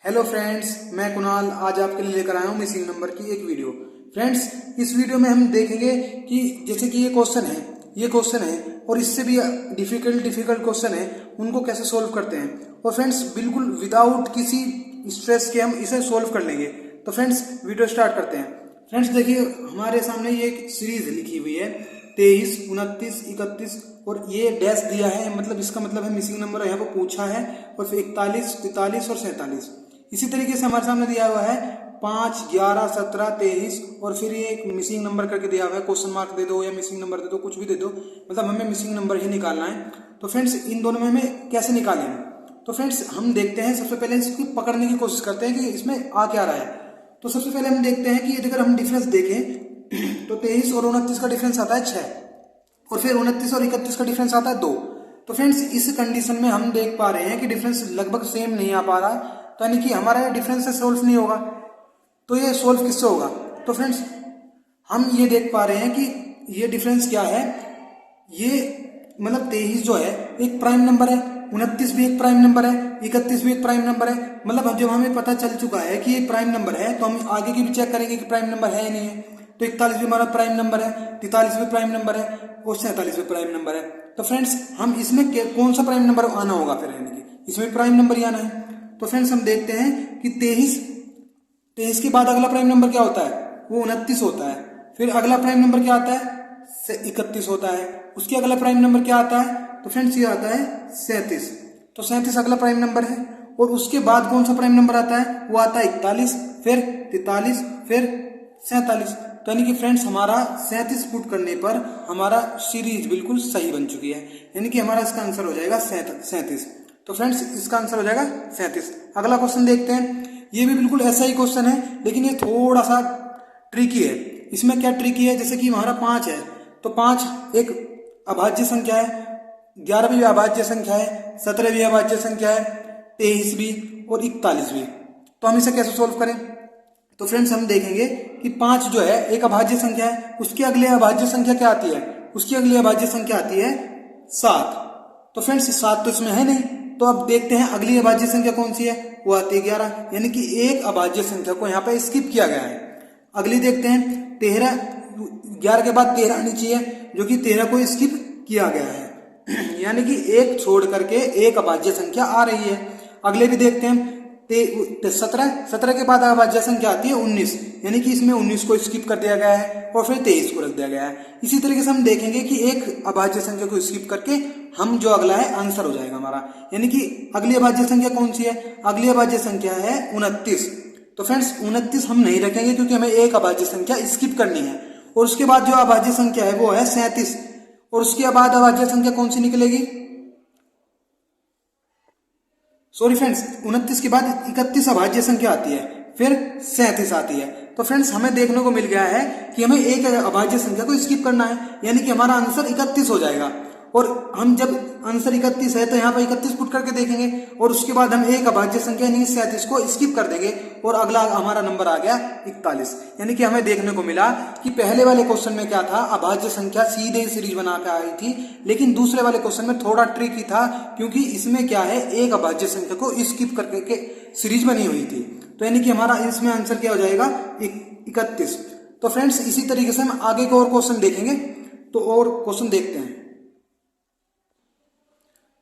Hello friends, मैं कुणाल आज आपके लिए लेकर आया हूँ मिसिंग नंबर की एक वीडियो। फ्रेंड्स, इस वीडियो में हम देखेंगे कि जैसे कि ये क्वेश्चन है और इससे भी डिफिकल्ट क्वेश्चन है, उनको कैसे सोल्व करते हैं। और फ्रेंड्स, बिल्कुल विदाउट किसी स्ट्रेस के हम इसे सोल्व कर लेंगे। तो फ्रेंड्स, वीडियो स्टार्ट करते हैं। फ्रेंड्स, देखिए हमारे सामने ये एक सीरीज लिखी हुई है 23, 29, 31 और ये डैश दिया है, मतलब इसका मतलब है मिसिंग नंबर यहाँ पर पूछा है। और फिर 41, 43 और 47। इसी तरीके से हमारे सामने दिया हुआ है 5, 11, 17, 23 और फिर ये एक मिसिंग नंबर करके दिया हुआ है। क्वेश्चन मार्क दे दो या मिसिंग नंबर दे दो, कुछ भी दे दो, मतलब हमें मिसिंग नंबर ही निकालना है। तो फ्रेंड्स, इन दोनों में हमें कैसे निकालें? तो फ्रेंड्स, हम देखते हैं, सबसे पहले इसको पकड़ने की कोशिश करते हैं कि इसमें आ क्या रहा है। तो सबसे पहले हम देखते हैं कि अगर हम डिफरेंस देखें तो 23 और 29 का डिफरेंस आता है 6 और फिर 29 और 31 का डिफरेंस आता है 2। तो फ्रेंड्स, इस कंडीशन में हम देख पा रहे हैं कि डिफरेंस लगभग सेम नहीं आ पा रहा, तो यानी कि हमारा ये डिफरेंस से सोल्व नहीं होगा। तो ये सोल्व किससे होगा? तो फ्रेंड्स, हम ये देख पा रहे हैं कि ये डिफरेंस क्या है। ये मतलब 23 जो है एक प्राइम नंबर है, 29 भी एक प्राइम नंबर है, 31 भी एक प्राइम नंबर है। मतलब जब हमें पता चल चुका है कि ये प्राइम नंबर है तो हम आगे की भी चेक करेंगे कि प्राइम नंबर है या नहीं है। तो 41 भी हमारा प्राइम नंबर है, 43 भी प्राइम नंबर है और 47 भी प्राइम नंबर है। तो फ्रेंड्स, हम इसमें कौन सा प्राइम नंबर आना होगा? फिर यानी कि इसमें प्राइम नंबर ही आना है। तो फ्रेंड्स, हम देखते हैं कि 23 के बाद अगला प्राइम नंबर क्या होता है? वो 29 होता है। फिर अगला प्राइम नंबर क्या आता है? 31 होता है। उसके अगला प्राइम नंबर क्या आता है? तो फ्रेंड्स, ये आता है 37। तो 37 अगला प्राइम नंबर है। और उसके बाद कौन सा प्राइम नंबर आता है? वो आता है 41, फिर 43, फिर 47। तो यानी कि फ्रेंड्स, हमारा 37 पुट करने पर हमारा सीरीज बिल्कुल सही बन चुकी है, यानी कि हमारा इसका आंसर हो जाएगा 37। तो फ्रेंड्स, इसका आंसर हो जाएगा 37। अगला क्वेश्चन देखते हैं। ये भी बिल्कुल ऐसा ही क्वेश्चन है, लेकिन ये थोड़ा सा ट्रिकी है। इसमें क्या ट्रिकी है? जैसे कि हमारा 5 है, तो 5 एक अभाज्य संख्या है, 11 भी अभाज्य संख्या है, 17 भी अभाज्य संख्या है, 23 भी और 41 भी। तो हम इसे कैसे सोल्व करें? तो फ्रेंड्स, हम देखेंगे कि 5 जो है एक अभाज्य संख्या है, उसकी अगली अभाज्य संख्या क्या आती है? उसकी अगली अभाज्य संख्या आती है 7। तो फ्रेंड्स, 7 तो इसमें है नहीं, तो अब देखते हैं अगली अभाज्य संख्या कौन सी है। वो आती है 11, यानी कि एक अभाज्य संख्या को यहाँ पे स्किप किया गया है। अगली देखते हैं 13, 11 के बाद 13 आनी चाहिए, जो कि 13 को स्किप किया गया है, यानी कि एक छोड़ करके एक अभाज्य संख्या आ रही है। अगले भी देखते हैं 17 के बाद अभाज्य संख्या आती है 19, यानी कि इसमें 19 को स्किप कर दिया गया है और फिर 23 को रख दिया गया है। इसी तरीके से हम देखेंगे कि एक अभाज्य संख्या को स्किप करके हम जो अगला है आंसर हो जाएगा हमारा, यानी कि अगली अभाज्य संख्या कौन सी है? अगली अभाज्य संख्या है 29। तो फ्रेंड्स, 29 हम नहीं रखेंगे क्योंकि हमें एक अभाज्य संख्या स्किप करनी है। और उसके बाद जो अभाज्य संख्या है वो है 37 और उसके बाद अभाज्य संख्या कौन सी निकलेगी? सॉरी फ्रेंड्स, 29 के बाद 31 अभाज्य संख्या आती है, फिर 37 आती है। तो फ्रेंड्स, हमें देखने को मिल गया है कि हमें एक अभाज्य संख्या को स्किप करना है, यानी कि हमारा आंसर 31 हो जाएगा। और हम जब आंसर 31 है तो यहाँ पर 31 पुट करके देखेंगे और उसके बाद हम एक अभाज्य संख्या यानी 37 को स्किप कर देंगे और अगला हमारा नंबर आ गया 41। यानी कि हमें देखने को मिला कि पहले वाले क्वेश्चन में क्या था, अभाज्य संख्या सीधे सीरीज बना के आई थी, लेकिन दूसरे वाले क्वेश्चन में थोड़ा ट्रिकी था क्योंकि इसमें क्या है, एक अभाज्य संख्या को स्किप करके सीरीज बनी हुई थी। तो यानी कि हमारा इसमें आंसर क्या हो जाएगा? 31। तो फ्रेंड्स, इसी तरीके से हम आगे को और क्वेश्चन देखेंगे। तो और क्वेश्चन देखते हैं।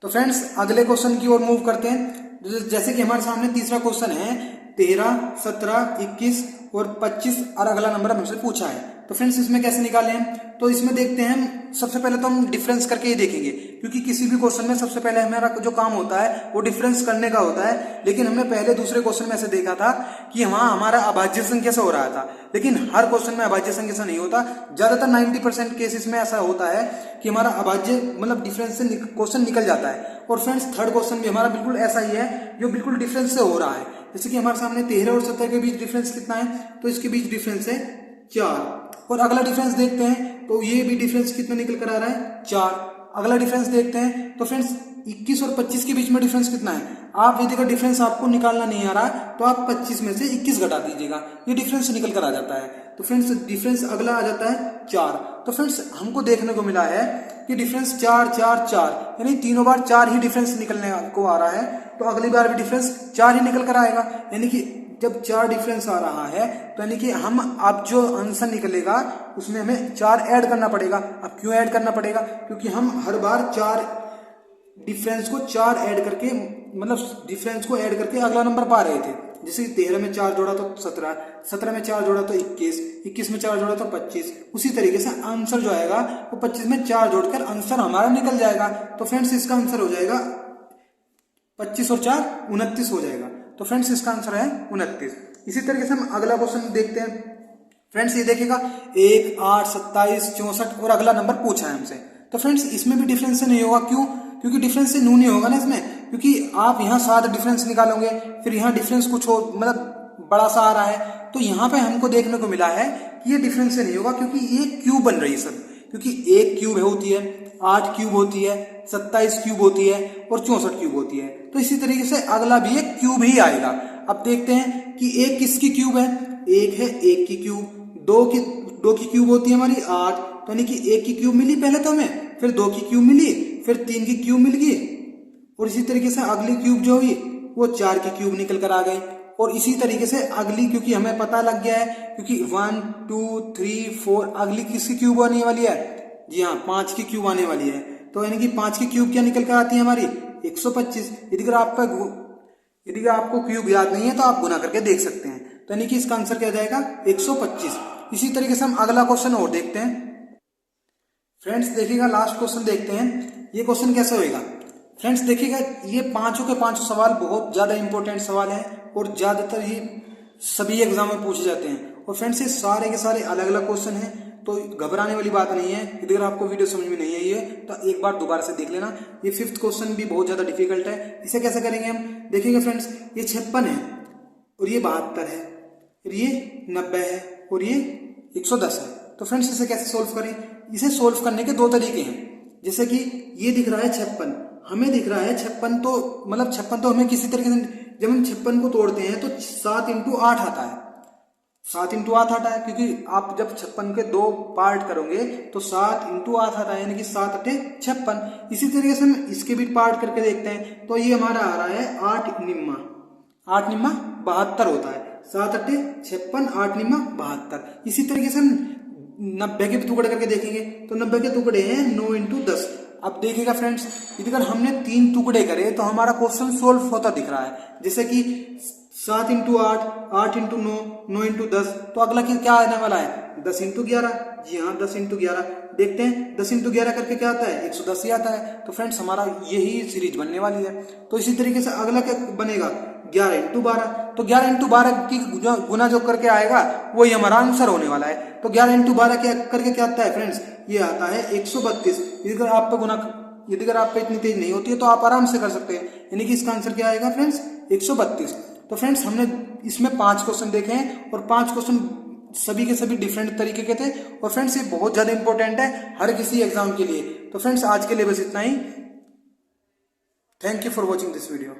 तो फ्रेंड्स, अगले क्वेश्चन की ओर मूव करते हैं। जैसे कि हमारे सामने तीसरा क्वेश्चन है 13, 17, 21 और 25 और अगला नंबर हमसे पूछा है। तो फ्रेंड्स, इसमें कैसे निकालें? तो इसमें देखते हैं, सबसे पहले तो हम डिफरेंस करके ही देखेंगे, क्योंकि किसी भी क्वेश्चन में सबसे पहले हमारा जो काम होता है वो डिफरेंस करने का होता है। लेकिन हमने पहले दूसरे क्वेश्चन में ऐसे देखा था कि वहां हमारा अभाज्य संख्या से हो रहा था, लेकिन हर क्वेश्चन में अभाज्य संख्या से नहीं होता। ज्यादातर 90% केसेस में ऐसा होता है कि हमारा अभाज्य मतलब डिफरेंस से क्वेश्चन निकल जाता है। और फ्रेंड्स, थर्ड क्वेश्चन भी हमारा बिल्कुल ऐसा ही है, जो बिल्कुल डिफरेंस से हो रहा है। जैसे कि हमारे सामने 13 और 17 के बीच डिफरेंस कितना है? तो इसके बीच डिफरेंस है 4। और अगला डिफरेंस देखते हैं तो ये भी डिफरेंस कितना निकल कर आ रहा है? 4। अगला डिफरेंस देखते हैं तो फ्रेंड्स, 21 और 25 के बीच में डिफरेंस कितना है? आप यदि अगर डिफरेंस आपको निकालना नहीं आ रहा तो आप 25 में से 21 घटा दीजिएगा, ये डिफरेंस निकल कर आ जाता है। तो फ्रेंड्स, डिफरेंस अगला आ जाता है 4। तो फ्रेंड्स हमको देखने को मिला है कि डिफरेंस 4 4 4, यानी तीनों बार 4 ही डिफरेंस निकलने को आ रहा है, तो अगली बार भी डिफरेंस 4 ही निकल कर आएगा। यानी कि जब 4 डिफरेंस आ रहा है तो यानी कि हम अब जो आंसर निकलेगा उसमें हमें 4 ऐड करना पड़ेगा। अब क्यों ऐड करना पड़ेगा? क्योंकि हम हर बार 4 डिफरेंस को 4 ऐड करके, मतलब डिफरेंस को ऐड करके अगला नंबर पा रहे थे। जैसे 13 में 4 जोड़ा तो 17, 17 में 4 जोड़ा तो 21, 21 में 4 जोड़ा तो 25। उसी तरीके से आंसर जो आएगा वो 25 में 4 जोड़कर आंसर हमारा निकल जाएगा। तो फ्रेंड्स इसका आंसर हो जाएगा 25 और 4 29 हो जाएगा। तो फ्रेंड्स इसका आंसर है 29। इसी तरीके से हम अगला क्वेश्चन देखते हैं। फ्रेंड्स ये देखिएगा 1 8 27 64 और अगला नंबर पूछा है हमसे। तो फ्रेंड्स इसमें भी डिफरेंस से नहीं होगा। क्यों? क्योंकि डिफरेंस से नू नहीं होगा ना इसमें, क्योंकि आप यहाँ 7 डिफरेंस निकालोगे, फिर यहाँ डिफरेंस कुछ हो, मतलब बड़ा सा आ रहा है, तो यहाँ पे हमको देखने को मिला है कि ये डिफरेंस से नहीं होगा, क्योंकि ये क्यूब बन रही है सब। क्योंकि 1 क्यूब होती है, 8 क्यूब होती है, 27 क्यूब होती है और 64 क्यूब होती है। तो इसी तरीके से अगला भी एक क्यूब ही आएगा। अब देखते हैं कि 1 किसकी क्यूब है। 1 है 1 की क्यूब, 2 की क्यूब होती है हमारी 8, तो यानी कि 1 की क्यूब मिली पहले तो हमें, फिर 2 की क्यूब मिली, फिर 3 की क्यूब मिल गई, और इसी तरीके से अगली क्यूब जो हुई वो 4 की क्यूब निकल कर आ गई। और इसी तरीके से अगली, क्योंकि हमें पता लग गया है, क्योंकि 1 2 3 4 अगली किसकी क्यूब आने वाली है? जी हाँ, 5 की क्यूब आने वाली है। तो यानी कि 5 की क्यूब क्या निकल कर आती है हमारी? 125। यदि आपको क्यूब याद नहीं है तो आप गुना करके देख सकते हैं। तो यानी कि इसका आंसर क्या जाएगा? 125। इसी तरीके से हम अगला क्वेश्चन और देखते हैं। फ्रेंड्स देखिएगा, लास्ट क्वेश्चन देखते हैं। ये क्वेश्चन कैसे होएगा? फ्रेंड्स देखिएगा, ये पांचों के पांचों सवाल बहुत ज्यादा इंपॉर्टेंट सवाल हैं और ज्यादातर ही सभी एग्जाम में पूछे जाते हैं। और फ्रेंड्स ये सारे के सारे अलग अलग क्वेश्चन हैं, तो घबराने वाली बात नहीं है। यदि अगर आपको वीडियो समझ में नहीं आई है तो एक बार दोबारा से देख लेना। ये 5th क्वेश्चन भी बहुत ज्यादा डिफिकल्ट है। इसे कैसे करेंगे हम? देखिएगा फ्रेंड्स, ये 56 है और ये 72 है, और ये 90 है और ये 110 है। तो फ्रेंड्स इसे कैसे सोल्व करें? इसे सोल्व करने के 2 तरीके हैं। जैसे कि ये दिख रहा है 56, हमें दिख रहा है 56, तो मतलब 56 तो हमें किसी तरीके से, जब हम 56 को तोड़ते हैं तो 7 × 8 आता है। 7 × 8 आता है, क्योंकि आप जब 56 के 2 पार्ट करोगे तो 7 × 8 आता है, यानी कि 7 8 56। इसी तरीके से हम इसके भी पार्ट करके देखते हैं, तो ये हमारा आ रहा है 8 निम्मा 72 होता है। 7 8 56, 8 निम्मा 72। इसी तरीके से हम 90 के भी टुकड़े करके देखेंगे, तो 90 के टुकड़े हैं 9 × 10। अब देखिएगा फ्रेंड्स, अगर हमने 3 टुकड़े करे तो हमारा क्वेश्चन सोल्व होता दिख रहा है। जैसे कि 7 × 8, 8 × 9, 9 × 10, तो अगला क्या आने वाला है? 10 × 11। जी हाँ, 10 × 11। देखते हैं 10 × 11 करके क्या आता है? 110 ही आता है। तो फ्रेंड्स हमारा यही सीरीज बनने वाली है। तो इसी तरीके से अगला क्या बनेगा? 11 × 12। तो 11 × 12 की गुना जो करके आएगा वही हमारा आंसर होने वाला है। तो 11 × 12 क्या करके क्या आता है फ्रेंड्स? ये आता है 132। यदि आप पे इतनी तेज नहीं होती है तो आप आराम से कर सकते हैं। यानी कि इसका आंसर क्या आएगा फ्रेंड्स? 132। तो फ्रेंड्स हमने इसमें 5 क्वेश्चन देखे हैं और 5 क्वेश्चन सभी के सभी डिफरेंट तरीके के थे। और फ्रेंड्स ये बहुत ज्यादा इंपॉर्टेंट है हर किसी एग्जाम के लिए। तो फ्रेंड्स आज के लिए बस इतना ही। Thank you for watching this video.